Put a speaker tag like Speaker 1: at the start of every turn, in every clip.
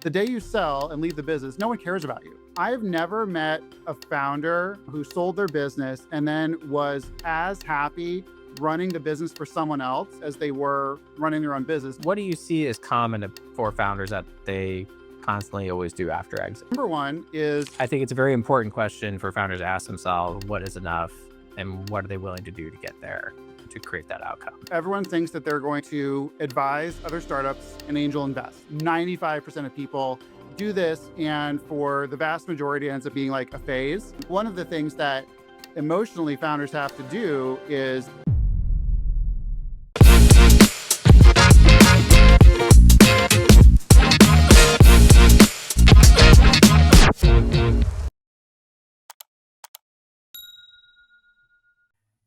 Speaker 1: The day you sell and leave the business, no one cares about you. I've never met a founder who sold their business and then was as happy running the business for someone else as they were running their own business.
Speaker 2: What do you see as common for founders that they constantly always do after exit?
Speaker 1: Number one is,
Speaker 2: I think it's a very important question for founders to ask themselves, what is enough and what are they willing to do to get there to create that outcome?
Speaker 1: everyone thinks that they're going to advise other startups and angel invest. 95% of people do this, and for the vast majority, it ends up being like a phase. One of the things that emotionally founders have to do is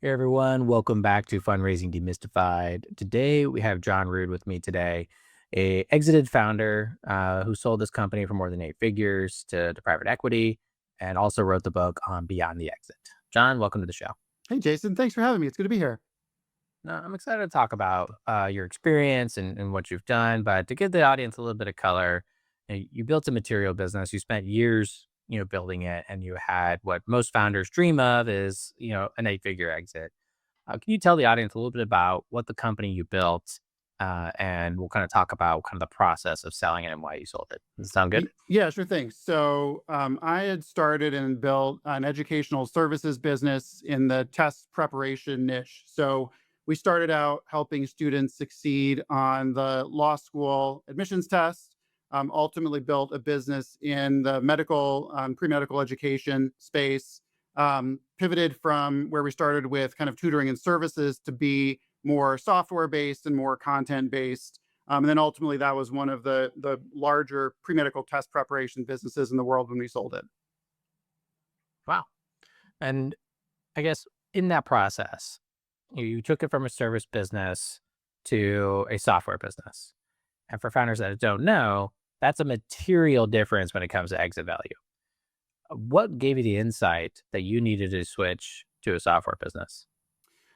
Speaker 2: Hey everyone, welcome back to Fundraising Demystified. Today we have John Rood with me today, a exited founder who sold his company for more than 8 figures to private equity and also wrote the book on Beyond the Exit. John, welcome to the show.
Speaker 1: hey, Jason, thanks for having me. It's good to be here.
Speaker 2: Now, I'm excited to talk about your experience and what you've done, but to give the audience a little bit of color, you built a material business. You spent years building it, and you had what most founders dream of is, an 8-figure exit. Can you tell the audience a little bit about what the company you built, and we'll kind of talk about kind of the process of selling it and why you sold it. Does that sound good?
Speaker 1: Yeah, sure thing. So I had started and built an educational services business in the test preparation niche. So we started out helping students succeed on the law school admissions test. Ultimately built a business in the medical, pre-medical education space, pivoted from where we started with kind of tutoring and services to be more software-based and more content-based. And then ultimately that was one of the larger pre-medical test preparation businesses in the world when we sold it.
Speaker 2: Wow. And I guess in that process, you took it from a service business to a software business. And for founders that don't know, that's a material difference when it comes to exit value. What gave you the insight that you needed to switch to a software business?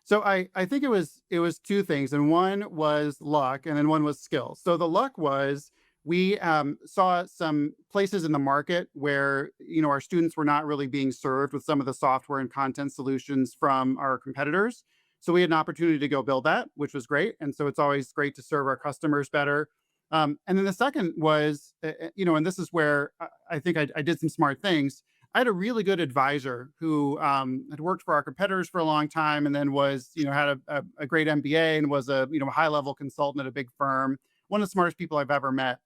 Speaker 1: So I think it was two things, and one was luck, and then one was skill. So the luck was we saw some places in the market where our students were not really being served with some of the software and content solutions from our competitors. So we had an opportunity to go build that, which was great. And so it's always great to serve our customers better. And then the second was, and this is where I think I did some smart things. I had a really good advisor who had worked for our competitors for a long time, and then was, had a great MBA and was a high level consultant at a big firm. One of the smartest people I've ever met.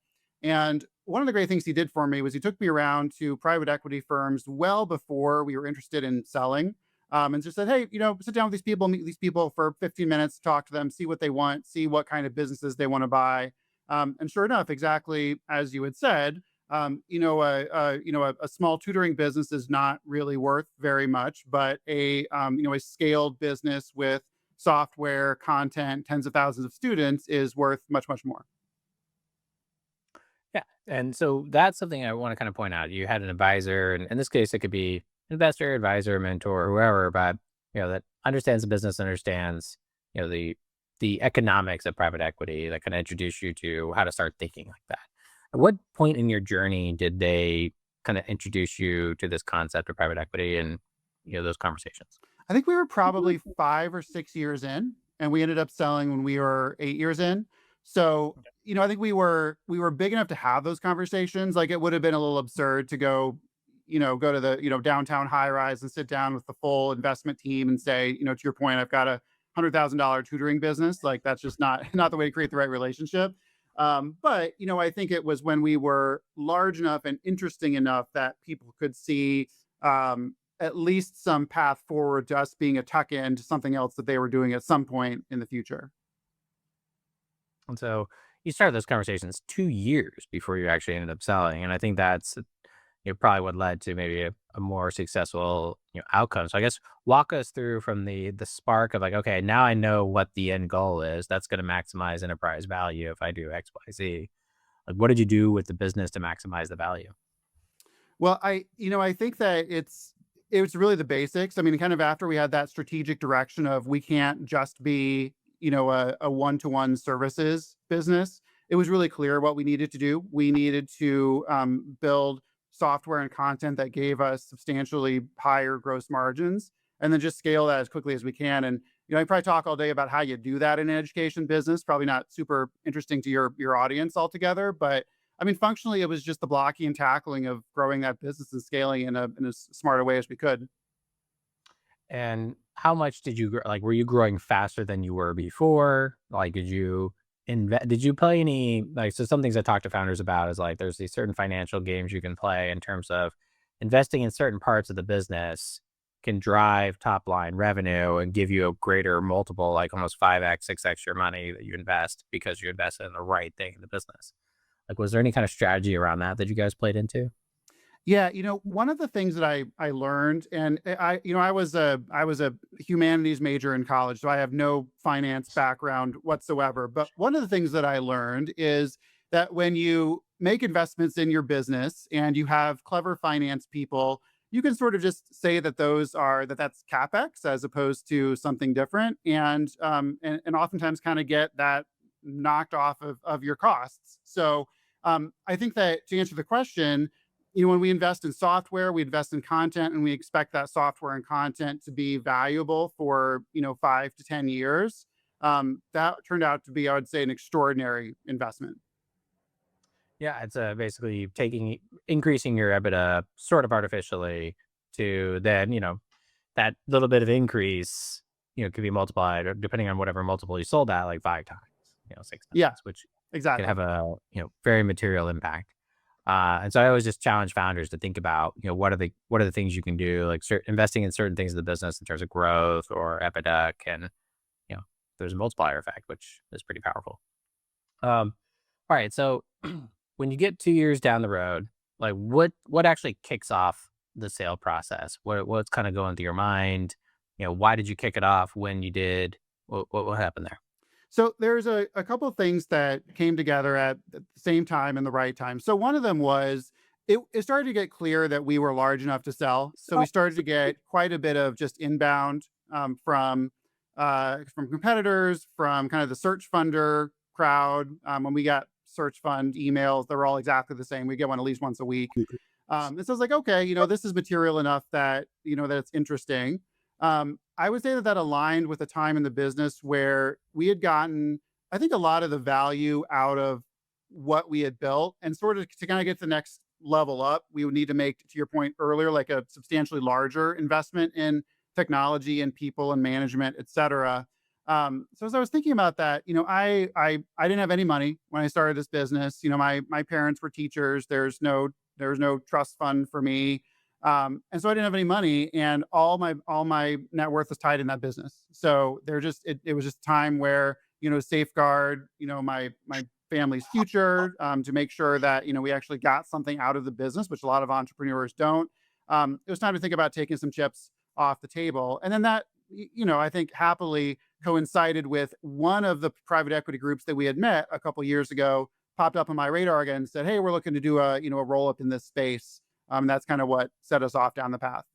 Speaker 1: And one of the great things he did for me was he took me around to private equity firms well before we were interested in selling. And just said, hey, sit down with these people, meet these people for 15 minutes, talk to them, see what they want, see what kind of businesses they want to buy. And sure enough, exactly as you had said, a small tutoring business is not really worth very much, but a scaled business with software, content, tens of thousands of students is worth much, much more.
Speaker 2: Yeah. And so that's something I want to kind of point out. You had an advisor, and in this case, it could be investor, advisor, mentor, whoever, but that understands the business, understands the economics of private equity, that can introduce you to how to start thinking like that. At what point in your journey did they kind of introduce you to this concept of private equity and those conversations?
Speaker 1: I think we were probably 5 or 6 years in, and we ended up selling when we were 8 years in. So, I think we were big enough to have those conversations. Like, it would have been a little absurd to go to the, downtown high rise and sit down with the full investment team and say, to your point, I've got a $100,000 tutoring business. Like, that's just not the way to create the right relationship. But I think it was when we were large enough and interesting enough that people could see at least some path forward to us being a tuck in to something else that they were doing at some point in the future.
Speaker 2: And so you started those conversations 2 years before you actually ended up selling. And I think that's probably what led to maybe a more successful outcome. So I guess walk us through from the spark of like, okay, now I know what the end goal is. That's going to maximize enterprise value if I do X, Y, Z. Like, what did you do with the business to maximize the value?
Speaker 1: Well, I think that it was really the basics. I mean, kind of after we had that strategic direction of we can't just be, a one-to-one services business. it was really clear what we needed to do. We needed to build software and content that gave us substantially higher gross margins, and then just scale that as quickly as we can. And I probably talk all day about how you do that in an education business. Probably not super interesting to your audience altogether, but I mean, functionally, it was just the blocking and tackling of growing that business and scaling in as smart a way as we could.
Speaker 2: And how much did you like? Were you growing faster than you were before? Like, did you invest? Did you play any like? So some things I talk to founders about is like there's these certain financial games you can play in terms of investing in certain parts of the business can drive top line revenue and give you a greater multiple, like almost 5x, 6x your money that you invest because you invested in the right thing in the business. Like, was there any kind of strategy around that that you guys played into?
Speaker 1: Yeah, one of the things that I learned, and I was a humanities major in college, so I have no finance background whatsoever. But one of the things that I learned is that when you make investments in your business and you have clever finance people, you can sort of just say that that's capex as opposed to something different, and oftentimes kind of get that knocked off of your costs. So I think that to answer the question, when we invest in software, we invest in content, and we expect that software and content to be valuable for 5 to 10 years. That turned out to be, I would say, an extraordinary investment.
Speaker 2: Yeah, it's basically increasing your EBITDA sort of artificially to then, that little bit of increase, could be multiplied or depending on whatever multiple you sold at, like 5 times, 6 times,
Speaker 1: Yeah,
Speaker 2: which can
Speaker 1: exactly.
Speaker 2: have a, very material impact. And so I always just challenge founders to think about, what are the things you can do, like investing in certain things in the business in terms of growth or EBITDA can, you know, there's a multiplier effect, which is pretty powerful. Um, all right. So when you get 2 years down the road, like what actually kicks off the sale process? What's kind of going through your mind? Why did you kick it off when you did? What happened there?
Speaker 1: So there's a couple of things that came together at the same time and the right time. So one of them was it started to get clear that we were large enough to sell. So we started to get quite a bit of just inbound from competitors, from kind of the search funder crowd. When we got search fund emails, they were all exactly the same. We get one at least once a week. And so I was like, okay, this is material enough that that it's interesting. I would say that aligned with a time in the business where we had gotten, I think, a lot of the value out of what we had built, and sort of to kind of get the next level up, we would need to make, to your point earlier, like a substantially larger investment in technology and people and management, et cetera. So as I was thinking about that, I didn't have any money when I started this business. My parents were teachers. There was no trust fund for me. And so I didn't have any money, and all my net worth was tied in that business. So it was just a time where safeguard my family's future, to make sure that we actually got something out of the business, which a lot of entrepreneurs don't. It was time to think about taking some chips off the table, and then that I think happily coincided with one of the private equity groups that we had met a couple years ago popped up on my radar again and said, "Hey, we're looking to do a roll up in this space." That's kind of what set us off down the path.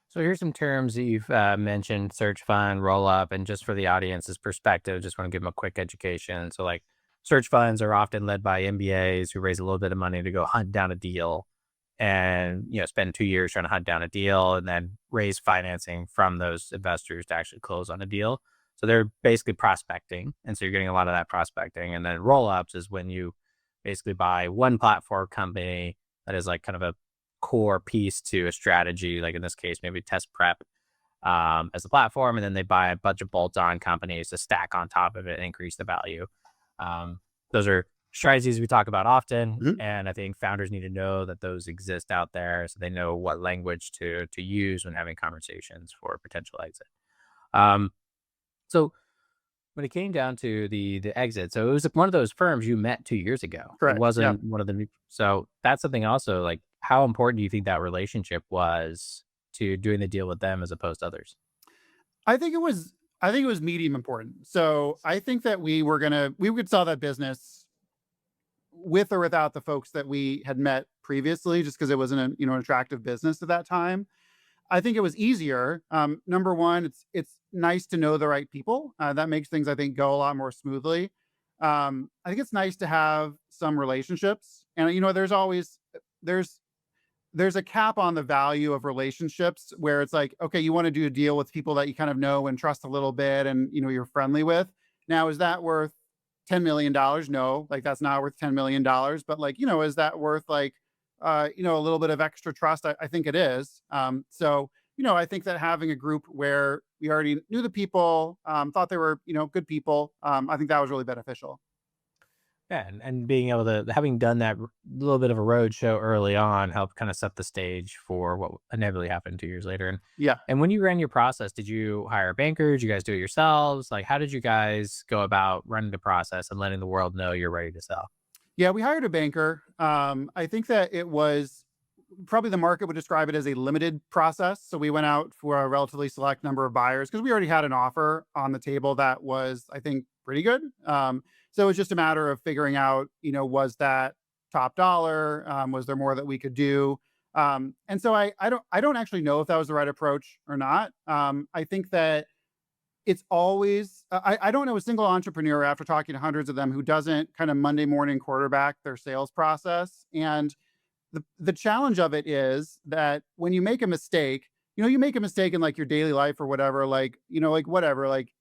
Speaker 2: So here's some terms that you've mentioned: search fund, roll up, and just for the audience's perspective, just want to give them a quick education. So like search funds are often led by MBAs who raise a little bit of money to go hunt down a deal and spend 2 years trying to hunt down a deal and then raise financing from those investors to actually close on a deal. So they're basically prospecting. And so you're getting a lot of that prospecting. And then roll ups is when you basically buy one platform company that is like kind of a core piece to a strategy, like in this case, maybe test prep as a platform. And then they buy a bunch of bolt on companies to stack on top of it and increase the value. Those are strategies we talk about often,
Speaker 1: Mhm.
Speaker 2: and I think founders need to know that those exist out there so they know what language to use when having conversations for a potential exit. Um, so when it came down to the exit, so it was one of those firms you met 2 years ago. It
Speaker 1: Correct. Yeah.
Speaker 2: wasn't one of the new. So that's something also like how important do you think that relationship was to doing the deal with them as opposed to others?
Speaker 1: I think it was I think it was medium important. So I think that we could sell that business with or without the folks that we had met previously, just because it wasn't an attractive business at that time. I think it was easier. Number one, it's nice to know the right people. That makes things, I think, go a lot more smoothly. I think it's nice to have some relationships, and there's there's a cap on the value of relationships where it's like, okay, you want to do a deal with people that you kind of know and trust a little bit and you're friendly with. Now, is that worth $10 million? No, like that's not worth $10 million. But like, is that worth like a little bit of extra trust? I think it is. I think that having a group where we already knew the people, thought they were, good people, I think that was really beneficial.
Speaker 2: Yeah, and being able to having done that little bit of a road show early on helped kind of set the stage for what inevitably happened 2 years later. And
Speaker 1: Yeah.
Speaker 2: and when you ran your process, did you hire a banker? Did you guys do it yourselves? Like, how did you guys go about running the process and letting the world know you're ready to sell?
Speaker 1: Yeah, we hired a banker. I think that it was probably the market would describe it as a limited process. So we went out for a relatively select number of buyers because we already had an offer on the table that was, I think, pretty good. So it was just a matter of figuring out, was that top dollar? Was there more that we could do? And so I don't actually know if that was the right approach or not. I think that it's always I don't know a single entrepreneur after talking to hundreds of them who doesn't kind of Monday morning quarterback their sales process. And the challenge of it is that when you make a mistake, you make a mistake in like your daily life or whatever, like, like whatever, like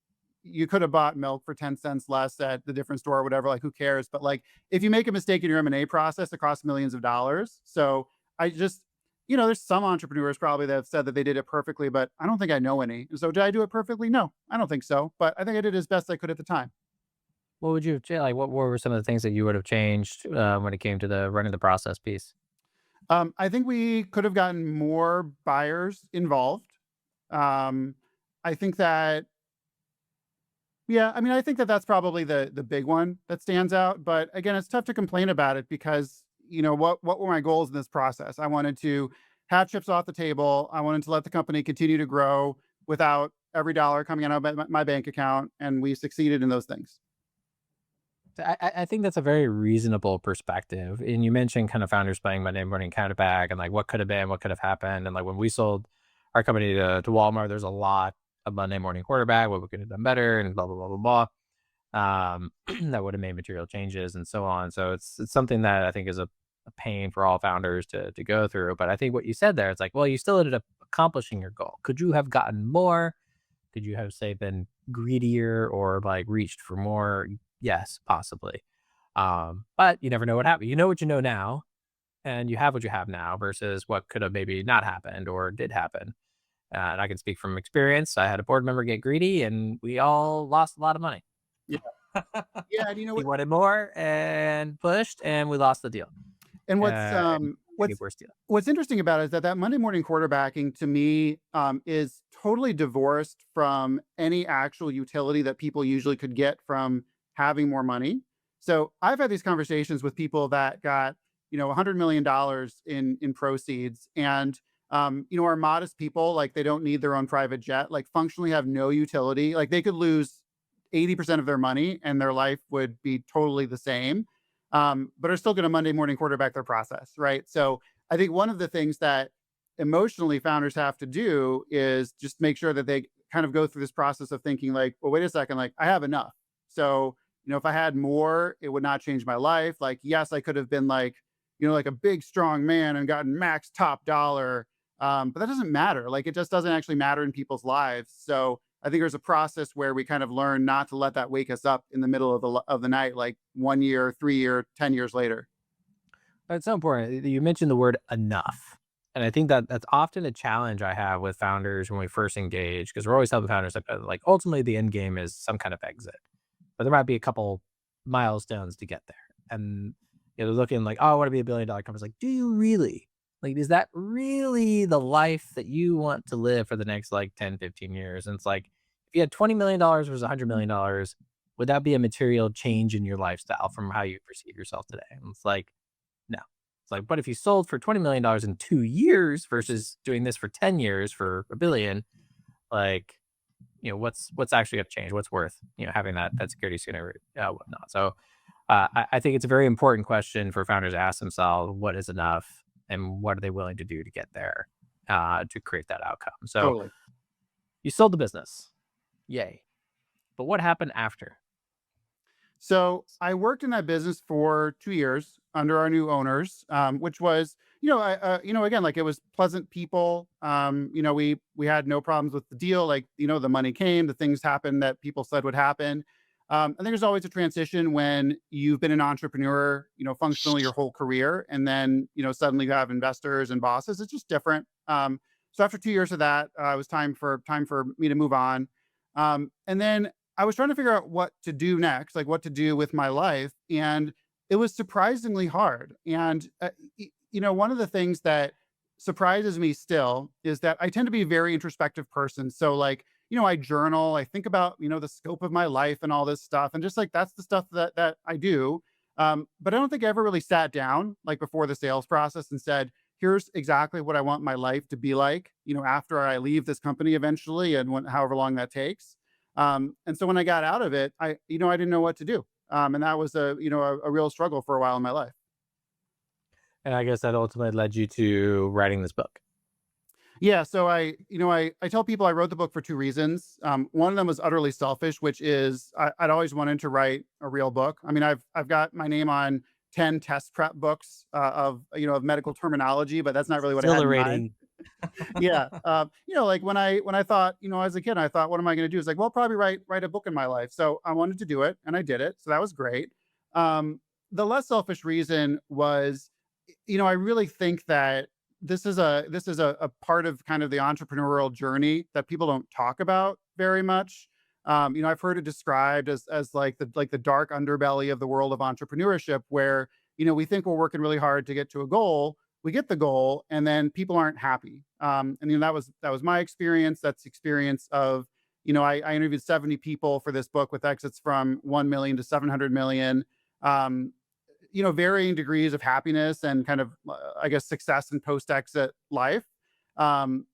Speaker 1: you could have bought milk for 10 cents less at the different store or whatever, like who cares? But like if you make a mistake in your M&A process, it costs millions of dollars. So I just, there's some entrepreneurs probably that have said that they did it perfectly, but I don't think I know any. So did I do it perfectly? No, I don't think so. But I think I did as best I could at the time.
Speaker 2: What would you have like? What were some of the things that you would have changed when it came to the running the process piece?
Speaker 1: I think we could have gotten more buyers involved. Um, I think that, yeah, I mean, I think that that's probably the big one that stands out. But again, it's tough to complain about it because what were my goals in this process? I wanted to have chips off the table. I wanted to let the company continue to grow without every dollar coming out of my bank account, and we succeeded in those things.
Speaker 2: I think that's a very reasonable perspective. And you mentioned kind of founders playing Monday morning quarterback and like what could have been, what could have happened. And like when we sold our company to Walmart, there's a lot of Monday morning quarterback, what we could have done better and blah, blah, blah, blah, blah. That would have made material changes and so on. So it's something that I think is a pain for all founders to go through. But I think what you said there, it's like, well, you still ended up accomplishing your goal. Could you have gotten more? Could you have, say, been greedier or like reached for more? Yes, possibly. But you never know what happened. You know what you know now, and you have what you have now versus what could have maybe not happened or did happen. And I can speak from experience. I had a board member get greedy, and we all lost a lot of money.
Speaker 1: Yeah, yeah, and
Speaker 2: He wanted more and pushed, and we lost the deal.
Speaker 1: and
Speaker 2: And maybe worse deal.
Speaker 1: what's interesting about it is that Monday morning quarterbacking to me is totally divorced from any actual utility that people usually could get from having more money. So I've had these conversations with people that got $100 million in proceeds, and are modest people, like they don't need their own private jet, like functionally have no utility, like they could lose 80% of their money and their life would be totally the same, but are still going to Monday morning quarterback their process, right? So I think one of the things that emotionally founders have to do is just make sure that they kind of go through this process of thinking like, well, wait a second, like I have enough. So, if I had more, it would not change my life. Like, yes, I could have been like, like a big, strong man and gotten max top dollar. But that doesn't matter. Like, it just doesn't actually matter in people's lives. So I think there's a process where we kind of learn not to let that wake us up in the middle of the night, like 1 year, 3 year, 10 years later.
Speaker 2: It's so important. You mentioned the word enough. And I think that that's often a challenge I have with founders when we first engage, because we're always helping founders like ultimately the end game is some kind of exit, but there might be a couple milestones to get there. And they're looking like, oh, I want to be $1 billion company. It's like, do you really? Like, is that really the life that you want to live for the next like 10, 15 years? And it's like, if you had $20 million versus $100 million, would that be a material change in your lifestyle from how you perceive yourself today? And it's like, no. It's like, but if you sold for $20 million in 2 years versus doing this for 10 years for $1 billion, like, what's actually going to change? What's worth, having that security sooner, whatnot. So I think it's a very important question for founders to ask themselves, what is enough and what are they willing to do to get there, to create that outcome. So
Speaker 1: Totally.
Speaker 2: you sold the business. Yay. But what happened after?
Speaker 1: So I worked in that business for 2 years under our new owners, which was, again, like it was pleasant people. We had no problems with the deal. Like, the money came, the things happened that people said would happen. I think there's always a transition when you've been an entrepreneur, functionally your whole career, and then, suddenly you have investors and bosses. It's just different. So after 2 years of that, it was time for me to move on. And then I was trying to figure out what to do next, like what to do with my life. And it was surprisingly hard. And, one of the things that surprises me still is that I tend to be a very introspective person. So, like, I journal, I think about, the scope of my life and all this stuff. And just like that's the stuff that I do. But I don't think I ever really sat down like before the sales process and said, here's exactly what I want my life to be like, after I leave this company eventually and however long that takes. And so when I got out of it, I didn't know what to do. And that was a real struggle for a while in my life.
Speaker 2: And I guess that ultimately led you to writing this book.
Speaker 1: Yeah. So I tell people I wrote the book for two reasons. One of them was utterly selfish, which is I'd always wanted to write a real book. I mean, I've got my name on 10 test prep books of medical terminology, but that's not really what I had in mind.
Speaker 2: Exhilarating.
Speaker 1: Yeah. Like when I thought, as a kid, I thought, what am I going to do? It's like, well, probably write a book in my life. So I wanted to do it and I did it. So that was great. The less selfish reason was, I really think that this is a part of kind of the entrepreneurial journey that people don't talk about very much. I've heard it described as like the dark underbelly of the world of entrepreneurship, where we think we're working really hard to get to a goal, we get the goal, and then people aren't happy. And that was my experience. That's the experience of, I interviewed 70 people for this book with exits from 1 million to 700 million. Um, varying degrees of happiness and kind of, I guess, success in post exit life. Um,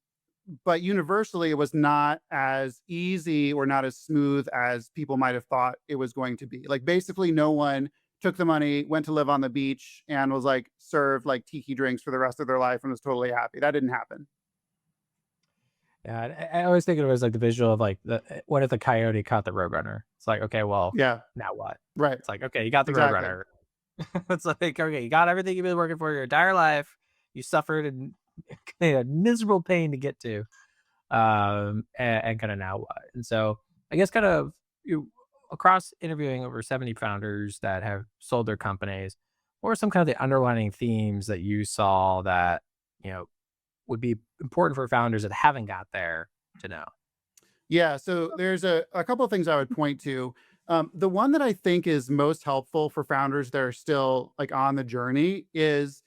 Speaker 1: but universally, it was not as easy or not as smooth as people might have thought it was going to be. Like, basically, no one took the money, went to live on the beach, and was like served like tiki drinks for the rest of their life and was totally happy. That didn't happen.
Speaker 2: Yeah, I always think it was like the visual of like what if the coyote caught the roadrunner? It's like, okay, well,
Speaker 1: Yeah,
Speaker 2: now what?
Speaker 1: right.
Speaker 2: It's like, okay, you got the
Speaker 1: Exactly.
Speaker 2: roadrunner. It's like, okay, you got everything you've been working for your entire life. You suffered and miserable pain to get to, and kind of now what? And so I guess kind of you across interviewing over 70 founders that have sold their companies, what were some kind of the underlining themes that you saw that you know would be important for founders that haven't got there to know?
Speaker 1: Yeah, so there's a couple of things I would point to. The one that I think is most helpful for founders that are still like on the journey is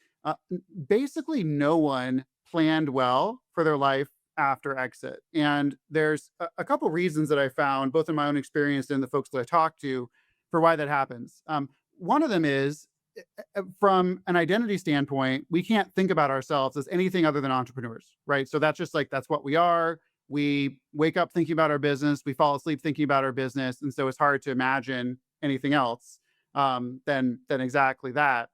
Speaker 1: basically no one planned well for their life after exit. And there's a couple reasons that I found, both in my own experience and the folks that I talked to, for why that happens. One of them is from an identity standpoint, we can't think about ourselves as anything other than entrepreneurs, right? So that's just like that's what we are. We wake up thinking about our business, we fall asleep thinking about our business, and so it's hard to imagine anything else than exactly that.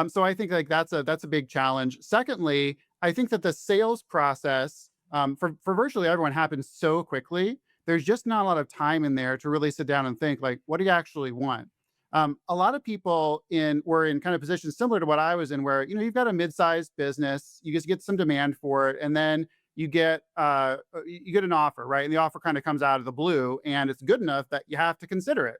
Speaker 1: So I think like that's a big challenge. Secondly, I think that the sales process for virtually everyone happens so quickly. There's just not a lot of time in there to really sit down and think like, what do you actually want? A lot of people in were in kind of positions similar to what I was in, where you've got a mid-sized business, you just get some demand for it, and then you get an offer, right? And the offer kind of comes out of the blue, and it's good enough that you have to consider it.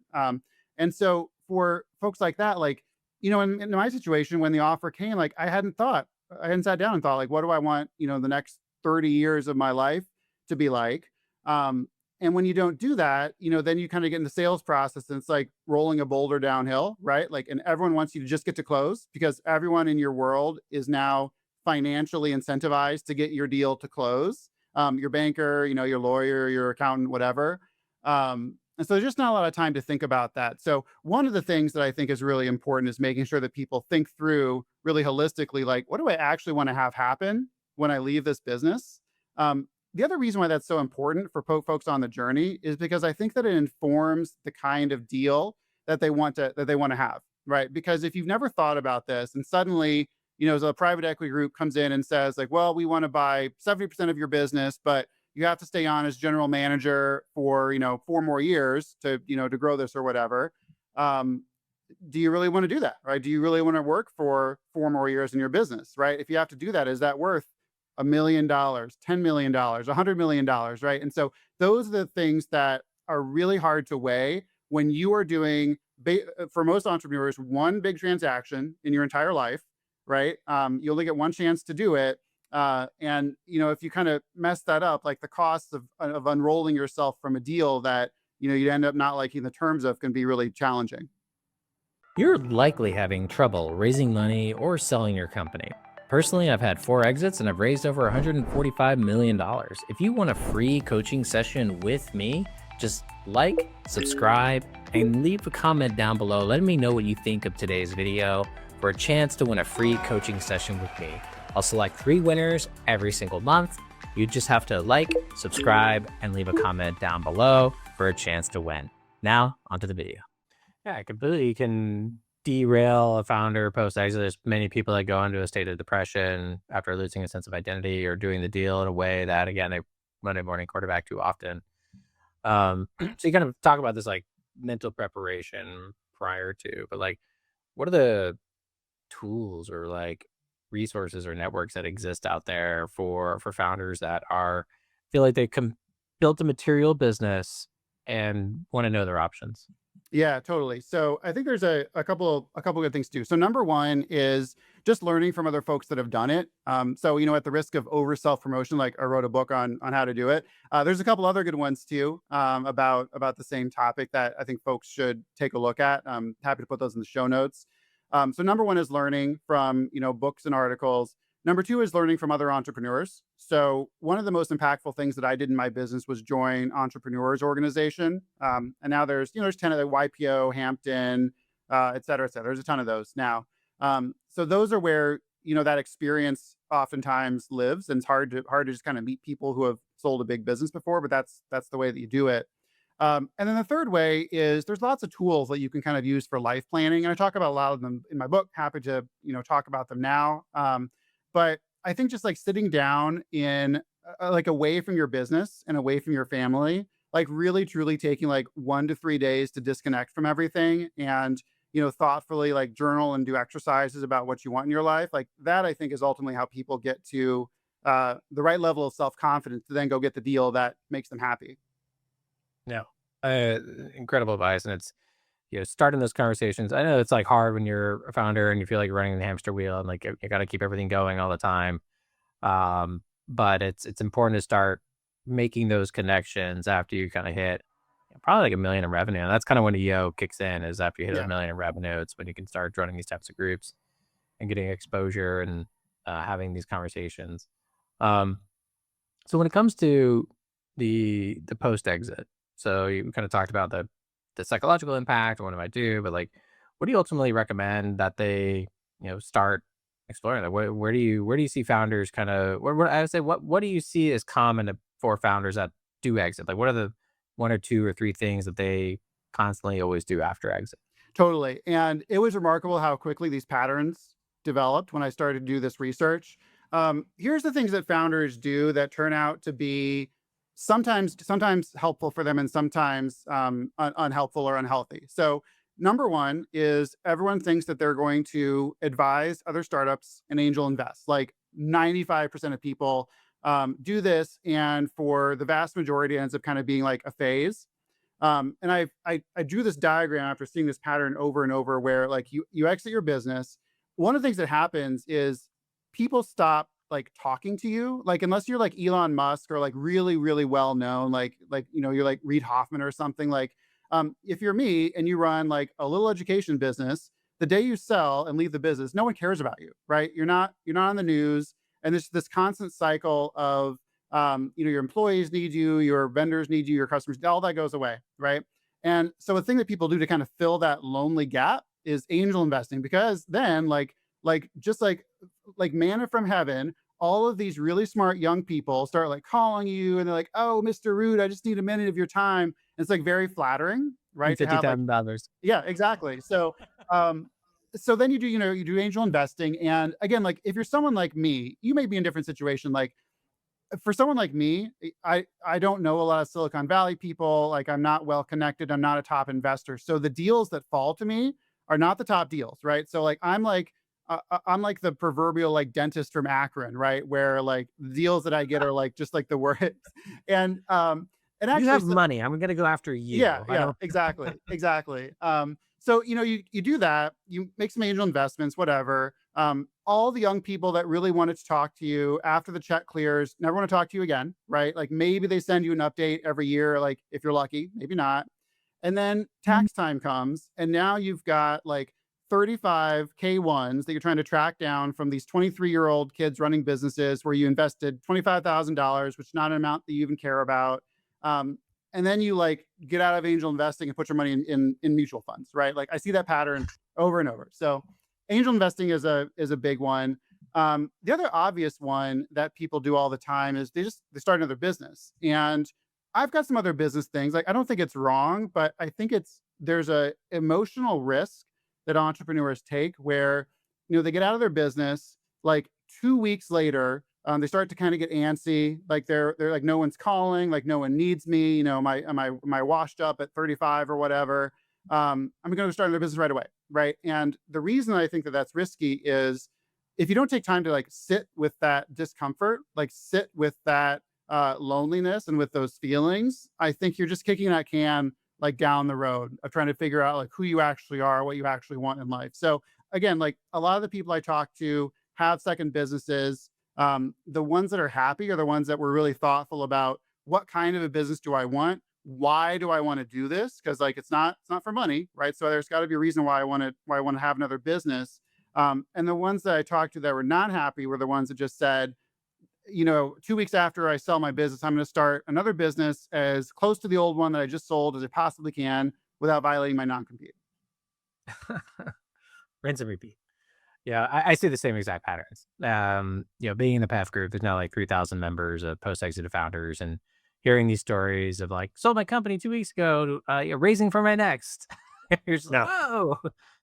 Speaker 1: And so for folks like that, like in my situation, when the offer came, like I hadn't sat down and thought, like, what do I want, the next 30 years of my life to be like? Um, and when you don't do that, then you kind of get in the sales process and it's like rolling a boulder downhill, right? Like, and everyone wants you to just get to close because everyone in your world is now financially incentivized to get your deal to close. Your banker, your lawyer, your accountant, whatever. And so there's just not a lot of time to think about that. So one of the things that I think is really important is making sure that people think through really holistically, like, what do I actually want to have happen when I leave this business? The other reason why that's so important for folks on the journey is because I think that it informs the kind of deal that they want to have, right? Because if you've never thought about this and suddenly, so a private equity group comes in and says like, well, we want to buy 70% of your business, but you have to stay on as general manager for, 4 more years to, to grow this or whatever. Um, do you really want to do that? Right? Do you really want to work for 4 more years in your business? Right? If you have to do that, is that worth $1 million, $10 million, $100 million? Right? And so those are the things that are really hard to weigh when you are doing, for most entrepreneurs, one big transaction in your entire life. Right? You only get one chance to do it. And if you kind of mess that up, like the costs of unrolling yourself from a deal that you end up not liking the terms of can be really challenging.
Speaker 2: You're likely having trouble raising money or selling your company. Personally, I've had 4 exits and I've raised over $145 million. If you want a free coaching session with me, just like, subscribe, and leave a comment down below letting me know what you think of today's video for a chance to win a free coaching session with me. I'll select 3 winners every single month. You just have to like, subscribe, and leave a comment down below for a chance to win. Now, onto the video. Yeah, it completely can derail a founder post exit. There's many people that go into a state of depression after losing a sense of identity or doing the deal in a way that, again, they Monday morning quarterback too often. So you kind of talk about this like mental preparation prior to, but like, what are the tools or like resources or networks that exist out there for founders that are feel like they built a material business and want to know their options?
Speaker 1: Yeah, totally. So I think there's a couple good things to do. So number one is just learning from other folks that have done it. So at the risk of over self promotion, like I wrote a book on how to do it. There's a couple other good ones too, about the same topic that I think folks should take a look at. I'm happy to put those in the show notes. So number one is learning from books and articles. Number two is learning from other entrepreneurs. So one of the most impactful things that I did in my business was join Entrepreneurs Organization. And now there's 10 of the YPO, Hampton, et cetera, et cetera. There's a ton of those now. So those are where, that experience oftentimes lives, and it's hard to just kind of meet people who have sold a big business before, but that's the way that you do it. And then the third way is there's lots of tools that you can kind of use for life planning. And I talk about a lot of them in my book. Happy to, talk about them now. But I think just like sitting down in like away from your business and away from your family, like really truly taking like 1 to 3 days to disconnect from everything and, thoughtfully like journal and do exercises about what you want in your life. Like that, I think is ultimately how people get to the right level of self-confidence to then go get the deal that makes them happy.
Speaker 2: No. Incredible advice. And it's, starting those conversations. I know it's like hard when you're a founder and you feel like you're running the hamster wheel and like you got to keep everything going all the time. But it's important to start making those connections after you kind of hit probably like 1 million in revenue. And that's kind of when the yo kicks in, is after you hit
Speaker 1: Yeah.
Speaker 2: 1 million in revenue. It's when you can start joining these types of groups and getting exposure and having these conversations. Um, so when it comes to the post exit, so you kind of talked about the psychological impact, what do I do? But like, what do you ultimately recommend that they, start exploring? Like, where do you see founders kind of, what I would say, what do you see as common for founders that do exit? Like, what are the 1 or 2 or 3 things that they constantly always do after exit?
Speaker 1: Totally. And it was remarkable how quickly these patterns developed when I started to do this research. Here's the things that founders do that turn out to be sometimes helpful for them and sometimes unhelpful or unhealthy. So number one is everyone thinks that they're going to advise other startups and angel invest. Like 95% of people do this, and for the vast majority, it ends up kind of being like a phase. And I drew this diagram after seeing this pattern over and over, where like you exit your business. One of the things that happens is people stop like talking to you, like unless you're like Elon Musk or like really really well known, like you're like Reid Hoffman or something. Like if you're me and you run like a little education business, the day you sell and leave the business, no one cares about you, right? You're not on the news, and there's this constant cycle of your employees need you, your vendors need you, your customers, all that goes away, right? And so a thing that people do to kind of fill that lonely gap is angel investing, because then just like manna from heaven, all of these really smart young people start like calling you, and they're like, "Oh, Mr. Rood, I just need a minute of your time." And it's like very flattering,
Speaker 2: And
Speaker 1: right? To have like,
Speaker 2: $50,000.
Speaker 1: yeah, exactly. Um, so then you do angel investing, and again, like if you're someone like me, you may be in a different situation. Like for someone like me, I don't know a lot of Silicon Valley people. Like, I'm not well connected. I'm not a top investor. So the deals that fall to me are not the top deals, right? So like I'm like the proverbial like dentist from Akron, right? Where like the deals that I get are like just like the worst. And and
Speaker 2: You
Speaker 1: actually
Speaker 2: have
Speaker 1: so,
Speaker 2: money. I'm gonna go after
Speaker 1: yeah,
Speaker 2: you. I
Speaker 1: yeah,
Speaker 2: don't.
Speaker 1: exactly, exactly. So you do that, you make some angel investments, whatever. All the young people that really wanted to talk to you after the check clears never want to talk to you again, right? Like maybe they send you an update every year, like if you're lucky, maybe not. And then tax time comes, and now you've got like 35 K1s that you're trying to track down from these 23-year-old kids running businesses where you invested $25,000, which is not an amount that you even care about. Um, and then you like get out of angel investing and put your money in mutual funds, right? Like I see that pattern over and over. So angel investing is a big one. The other obvious one that people do all the time is they start another business. And I've got some other business things. Like I don't think it's wrong, but I think there's a emotional risk that entrepreneurs take where they get out of their business like 2 weeks later. They start to kind of get antsy, like they're like no one's calling, like no one needs me. Am I washed up at 35 or whatever? I'm going to start their business right away, right? And the reason I think that that's risky is if you don't take time to like sit with that discomfort, like sit with that loneliness and with those feelings, I think you're just kicking that can like down the road of trying to figure out like who you actually are, what you actually want in life. So again, like a lot of the people I talk to have second businesses. The ones that are happy are the ones that were really thoughtful about what kind of a business do I want? Why do I want to do this? Because like it's not for money, right? So there's got to be a reason why I want to have another business. And the ones that I talked to that were not happy were the ones that just said, 2 weeks after I sell my business, I'm going to start another business as close to the old one that I just sold as I possibly can without violating my non-compete.
Speaker 2: Rinse and repeat. Yeah, I see the same exact patterns. Being in the PAF group, there's now like 3,000 members of post-exit founders, and hearing these stories of like, sold my company 2 weeks ago, raising for my next. You're just like,
Speaker 1: Yeah.
Speaker 2: whoa,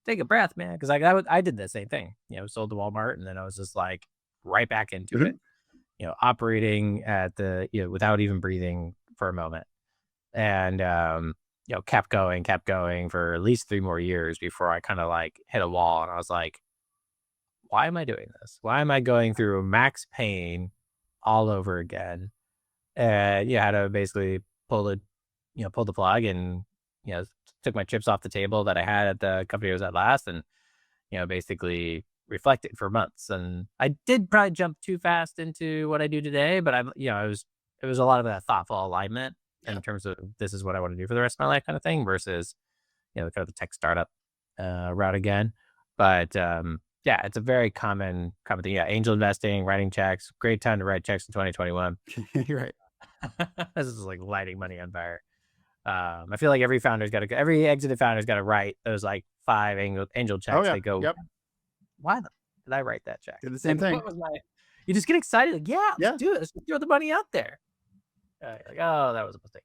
Speaker 2: take a breath, man. Because like I did the same thing. Sold to Walmart, and then I was just like right back into it.
Speaker 1: Mhm.
Speaker 2: Operating at the without even breathing for a moment, and kept going for at least 3 more years before I kind of like hit a wall, and I was like, why am I doing this? Why am I going through max pain all over again? And had to basically pull the plug, and you know, took my chips off the table that I had at the company I was at last, and basically reflected for months. And I did probably jump too fast into what I do today, but it was a lot of that thoughtful alignment
Speaker 1: Yeah.
Speaker 2: in terms of this is what I want to do for the rest of my life kind of thing versus kind of the tech startup route again. But yeah, it's a very common thing. Yeah, angel investing, writing checks. Great time to write checks in 2021.
Speaker 1: You're right.
Speaker 2: This is like lighting money on fire. I feel like every exited founder's got to write those like 5 angel
Speaker 1: Oh
Speaker 2: checks.
Speaker 1: yeah.
Speaker 2: They go,
Speaker 1: Yep.
Speaker 2: why the did I write that check?
Speaker 1: Did the same
Speaker 2: Like,
Speaker 1: thing.
Speaker 2: what was my? You just get excited, like, yeah, let's
Speaker 1: Yeah.
Speaker 2: do it. Let's throw the money out there. Like, oh, that was a mistake.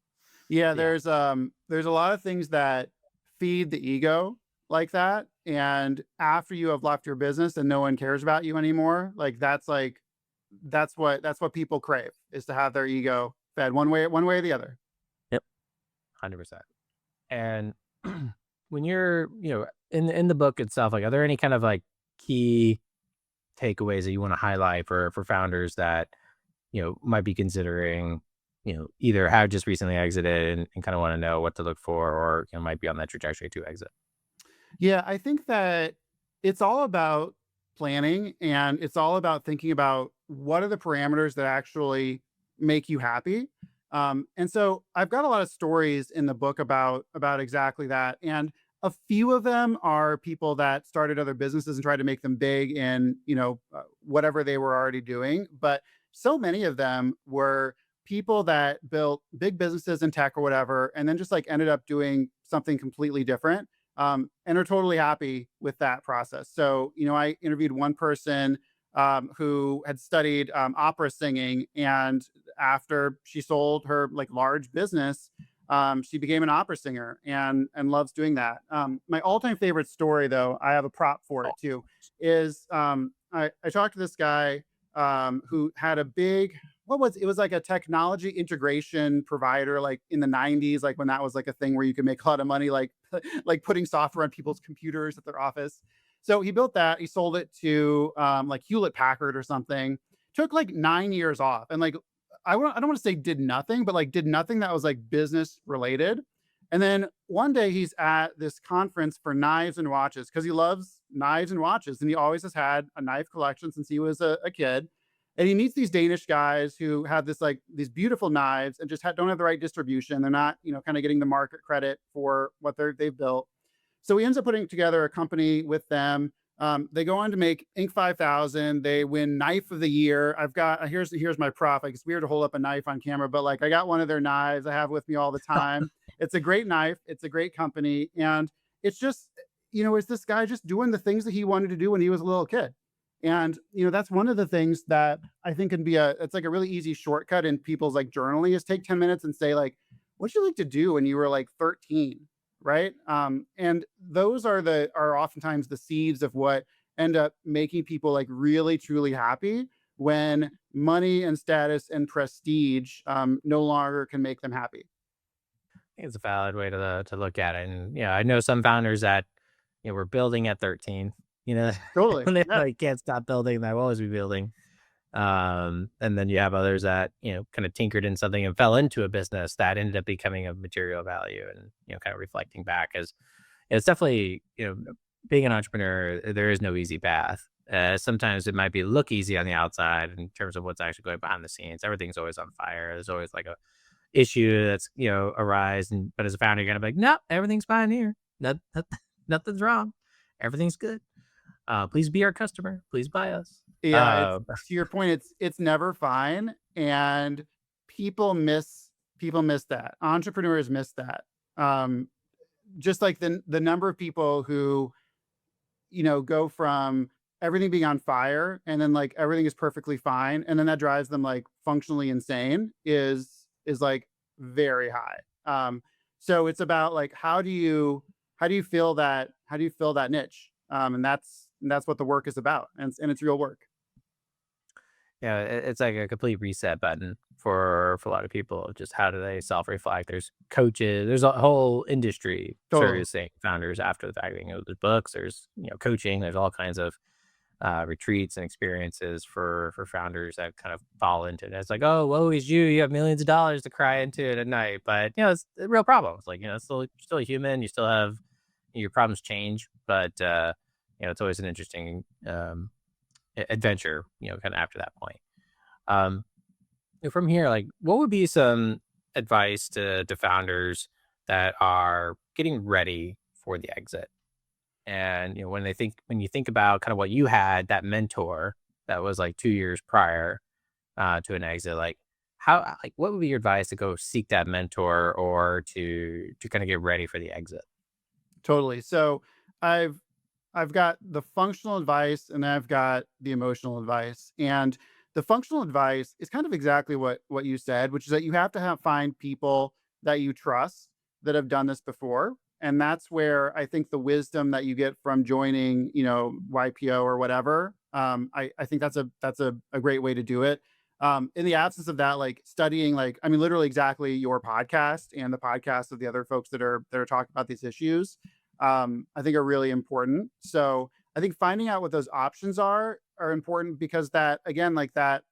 Speaker 1: Yeah,
Speaker 2: So, yeah,
Speaker 1: there's a lot of things that feed the ego like that. And after you have left your business and no one cares about you anymore, like that's what people crave is to have their ego fed one way or the other.
Speaker 2: yep, 100%. And when you're, in the book itself, like, are there any kind of like key takeaways that you want to highlight for founders that might be considering, either have just recently exited and kind of want to know what to look for, or might be on that trajectory to exit?
Speaker 1: Yeah, I think that it's all about planning and it's all about thinking about what are the parameters that actually make you happy. And so I've got a lot of stories in the book about exactly that. And a few of them are people that started other businesses and tried to make them big in, whatever they were already doing. But so many of them were people that built big businesses in tech or whatever, and then just like ended up doing something completely different, and are totally happy with that process. So, I interviewed one person who had studied opera singing, and after she sold her like large business, she became an opera singer and loves doing that. My all-time favorite story, though, I have a prop for it too, is I talked to this guy who had a big what was it was like a technology integration provider, like in the 90s, like when that was like a thing where you could make a lot of money, like like putting software on people's computers at their office. So he built that. He sold it to like Hewlett Packard or something. Took like 9 years off, and like I don't want to say did nothing, but like did nothing that was like business related. And then one day he's at this conference for knives and watches because he loves knives and watches, and he always has had a knife collection since he was a kid. And he meets these Danish guys who have this like these beautiful knives and just don't have the right distribution. They're not, kind of getting the market credit for what they've built. So he ends up putting together a company with them. They go on to make Inc. 5000. They win Knife of the Year. I've got here's my prop. Like it's weird to hold up a knife on camera, but like I got one of their knives I have with me all the time. It's a great knife. It's a great company, and it's just it's this guy just doing the things that he wanted to do when he was a little kid. And that's one of the things that I think can be it's like a really easy shortcut in people's like journaling is take 10 minutes and say like, what'd you like to do when you were like 13? Right. And those are oftentimes the seeds of what end up making people like really truly happy when money and status and prestige no longer can make them happy.
Speaker 2: think it's a valid way to look at it. And I know some founders that were building at 13. You know,
Speaker 1: Totally.
Speaker 2: when they
Speaker 1: Yeah.
Speaker 2: like can't stop building, they will always be building. And then you have others that kind of tinkered in something and fell into a business that ended up becoming of material value, and kind of reflecting back as it's definitely being an entrepreneur. There is no easy path. Sometimes it might be look easy on the outside in terms of what's actually going behind the scenes. Everything's always on fire. There's always like a issue that's arise, and but as a founder, you're gonna be like, no, everything's fine here. Nothing's wrong. Everything's good. Please be our customer. Please buy us.
Speaker 1: Yeah, it's to your point, it's never fine, and people miss that. Entrepreneurs miss that. Um, just like the number of people who, go from everything being on fire and then like everything is perfectly fine, and then that drives them like functionally insane is like very high. So it's about like how do you fill that niche? And that's what the work is about, and it's real work.
Speaker 2: It's like a complete reset button for a lot of people. Just how do they self reflect? There's coaches. There's a whole industry
Speaker 1: Totally.
Speaker 2: servicing founders after the fact. There's books. There's coaching. There's all kinds of retreats and experiences for founders that kind of fall into it. It's like, oh, woe is you. You have millions of dollars to cry into it at night, but it's a real problem. It's like still a human. You still have your problems change, but it's always an interesting adventure. Kind of after that point. Um, from here, like, what would be some advice to founders that are getting ready for the exit? And when you think about kind of what you had, that mentor that was like 2 years prior to an exit, like what would be your advice to go seek that mentor or to kind of get ready for the exit?
Speaker 1: Totally. So I've I've got the functional advice and I've got the emotional advice. And the functional advice is kind of exactly what you said, which is that you have to find people that you trust that have done this before. And that's where I think the wisdom that you get from joining, YPO or whatever. I think that's a great way to do it. In the absence of that, like studying, like, I mean, literally exactly your podcast and the podcast of the other folks that are talking about these issues, I think are really important. So I think finding out what those options are important because that again, like that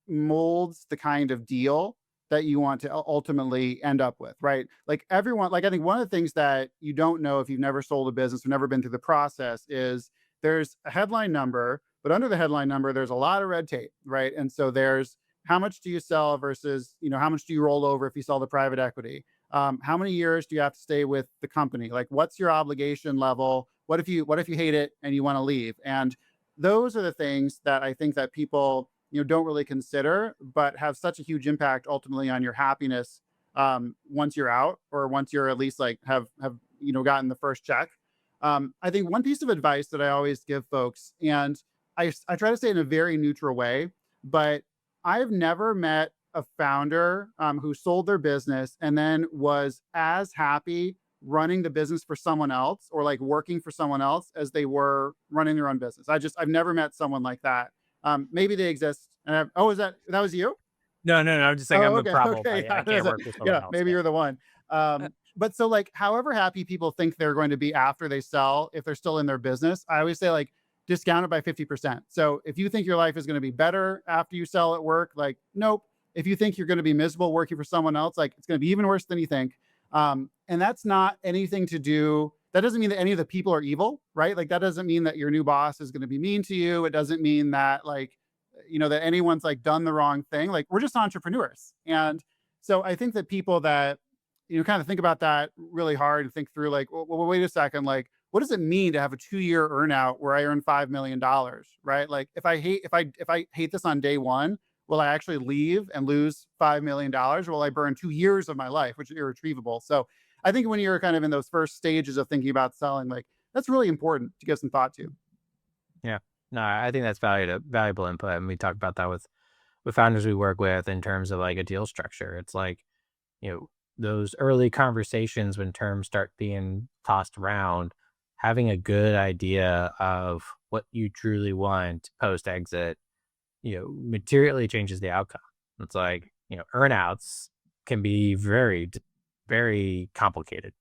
Speaker 1: molds the kind of deal that you want to ultimately end up with, right? Like everyone, like I think one of the things that you don't know if you've never sold a business or never been through the process is there's a headline number, but under the headline number, there's a lot of red tape, right? And so there's how much do you sell versus, how much do you roll over if you sell the private equity? How many years do you have to stay with the company? Like, what's your obligation level? What if you hate it and you want to leave? And those are the things that I think that people don't really consider, but have such a huge impact ultimately on your happiness once you're out or once you're at least like have gotten the first check. I think one piece of advice that I always give folks, and I try to say it in a very neutral way, but I've never met a founder who sold their business and then was as happy running the business for someone else or like working for someone else as they were running their own business. I've never met someone like that. Maybe they exist. And oh, is that was you?
Speaker 2: No. I'm just saying I'm
Speaker 1: Oh,
Speaker 2: the
Speaker 1: okay,
Speaker 2: problem.
Speaker 1: okay,
Speaker 2: I
Speaker 1: yeah,
Speaker 2: can't work with someone
Speaker 1: yeah,
Speaker 2: else.
Speaker 1: maybe
Speaker 2: Yeah.
Speaker 1: you're the one. But so like, however happy people think they're going to be after they sell, if they're still in their business, I always say like discount it by 50%. So if you think your life is going to be better after you sell at work, like nope. If you think you're going to be miserable working for someone else, like it's going to be even worse than you think. And that's not anything to do. That doesn't mean that any of the people are evil, right? Like that doesn't mean that your new boss is going to be mean to you. It doesn't mean that like that anyone's like done the wrong thing. Like we're just entrepreneurs. And so I think that people that, kind of think about that really hard and think through like, well, wait a second, like, what does it mean to have a 2-year earnout where I earn $5 million, right? Like if I hate this on day one, will I actually leave and lose $5 million, or will I burn 2 years of my life, which is irretrievable? So I think when you're kind of in those first stages of thinking about selling, like that's really important to give some thought to.
Speaker 2: Yeah. No, I think that's valuable input. And we talk about that with founders we work with in terms of like a deal structure. It's like, you know, those early conversations when terms start being tossed around, having a good idea of what you truly want post exit, materially changes the outcome. It's like, earnouts can be very complicated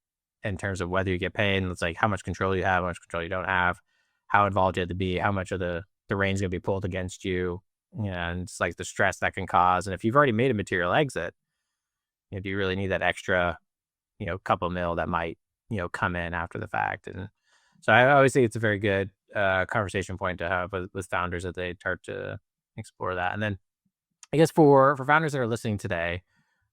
Speaker 2: in terms of whether you get paid. And it's like how much control you have, how much control you don't have, how involved you have to be, how much of the reins going to be pulled against you. And it's like the stress that can cause. And if you've already made a material exit, do you really need that extra, couple mil that might, come in after the fact? And so I always think it's a very good conversation point to have with founders that they start to explore that. And then I guess for founders that are listening today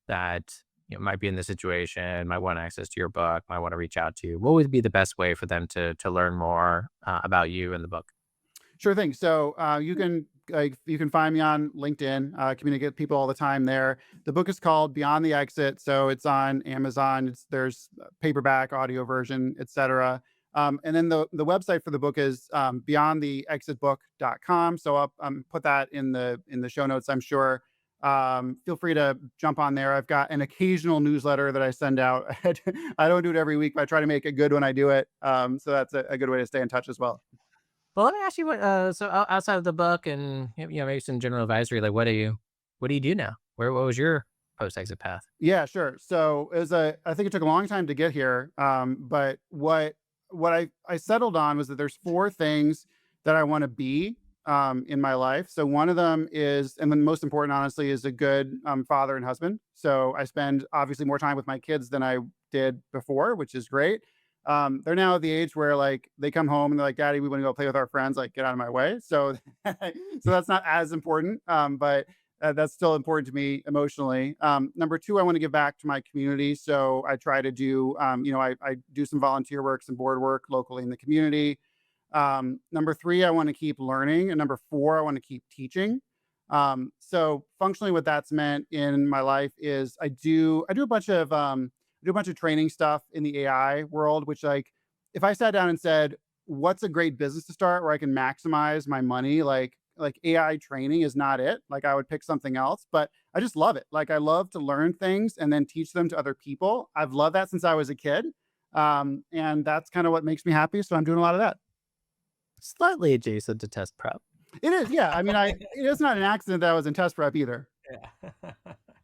Speaker 2: that might be in this situation, might want access to your book, might want to reach out to you, what would be the best way for them to learn more about you and the book?
Speaker 1: Sure thing. So you can find me on LinkedIn. Communicate with people all the time there. The book is called Beyond the Exit, so it's on Amazon. There's a paperback, audio version, etc. And then the website for the book is beyondtheexitbook.com. So I'll put that in the show notes, I'm sure. Feel free to jump on there. I've got an occasional newsletter that I send out. I don't do it every week, but I try to make it good when I do it. So that's a good way to stay in touch as well.
Speaker 2: Well, let me ask you outside of the book and maybe some general advisory, like what do you do now? What was your post exit path?
Speaker 1: Yeah, sure. So I think it took a long time to get here. But what I settled on was that there's 4 things that I want to be in my life. So one of them is, and the most important, honestly, is a good father and husband. So I spend obviously more time with my kids than I did before, which is great. They're now at the age where like they come home and they're like, "Daddy, we want to go play with our friends. Like, get out of my way." So, so that's not as important, but that's still important to me emotionally. Number 2, I want to give back to my community. So I try to do, I do some volunteer work, some board work locally in the community. Number 3, I want to keep learning, and number 4, I want to keep teaching. So functionally, what that's meant in my life is I do a bunch of training stuff in the AI world, which like if I sat down and said, what's a great business to start where I can maximize my money, like AI training is not it. Like I would pick something else, but I just love it. Like I love to learn things and then teach them to other people. I've loved that since I was a kid. And that's kind of what makes me happy. So I'm doing a lot of that.
Speaker 2: Slightly adjacent to test prep.
Speaker 1: It is. Yeah. I mean, it's not an accident that I was in test prep either,
Speaker 2: Yeah.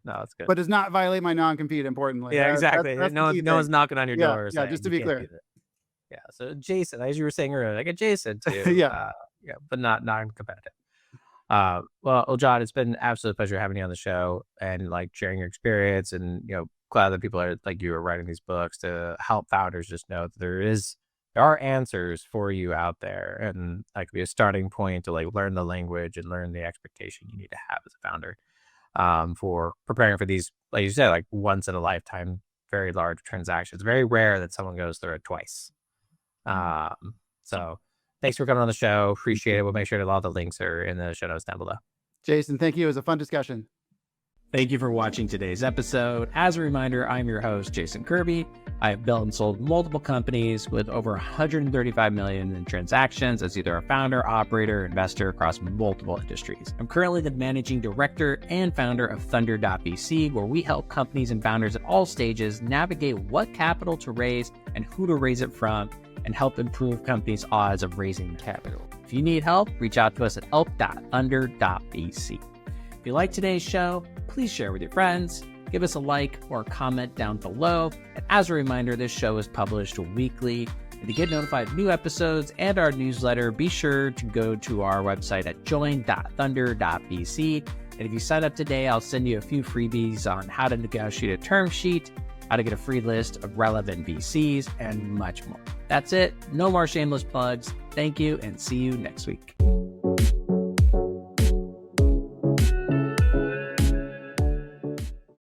Speaker 2: No, that's good.
Speaker 1: but does not violate my non-compete, importantly.
Speaker 2: Yeah, exactly.
Speaker 1: That's the key
Speaker 2: No one's
Speaker 1: thing.
Speaker 2: knocking on your
Speaker 1: Yeah.
Speaker 2: door
Speaker 1: Yeah.
Speaker 2: saying
Speaker 1: Just to
Speaker 2: you
Speaker 1: be
Speaker 2: can't do
Speaker 1: clear.
Speaker 2: that. Yeah. So Jason, as you were saying earlier, like adjacent to,
Speaker 1: Yeah.
Speaker 2: yeah, but not non-competitive. Well, John, it's been an absolute pleasure having you on the show and like sharing your experience, and glad that people are like you are writing these books to help founders just know that there are answers for you out there, and that could be a starting point to like learn the language and learn the expectation you need to have as a founder for preparing for these, like you said, like once in a lifetime, very large transactions. Very rare that someone goes through it twice. So thanks for coming on the show. Appreciate it. We'll make sure that all the links are in the show notes down below.
Speaker 1: Jason, thank you. It was a fun discussion.
Speaker 2: Thank you for watching today's episode. As a reminder, I'm your host, Jason Kirby. I have built and sold multiple companies with over 135 million in transactions as either a founder, operator, investor across multiple industries. I'm currently the managing director and founder of Thunder.vc, where we help companies and founders at all stages navigate what capital to raise and who to raise it from, and help improve companies' odds of raising capital. If you need help, reach out to us at help.thunder.vc.
Speaker 3: If you like today's show, please share with your friends, give us a like or a comment down below. And as a reminder, this show is published weekly. And to get notified of new episodes and our newsletter, be sure to go to our website at join.thunder.vc. And if you sign up today, I'll send you a few freebies on how to negotiate a term sheet, how to get a free list of relevant VCs, and much more. That's it. No more shameless plugs. Thank you, and see you next week.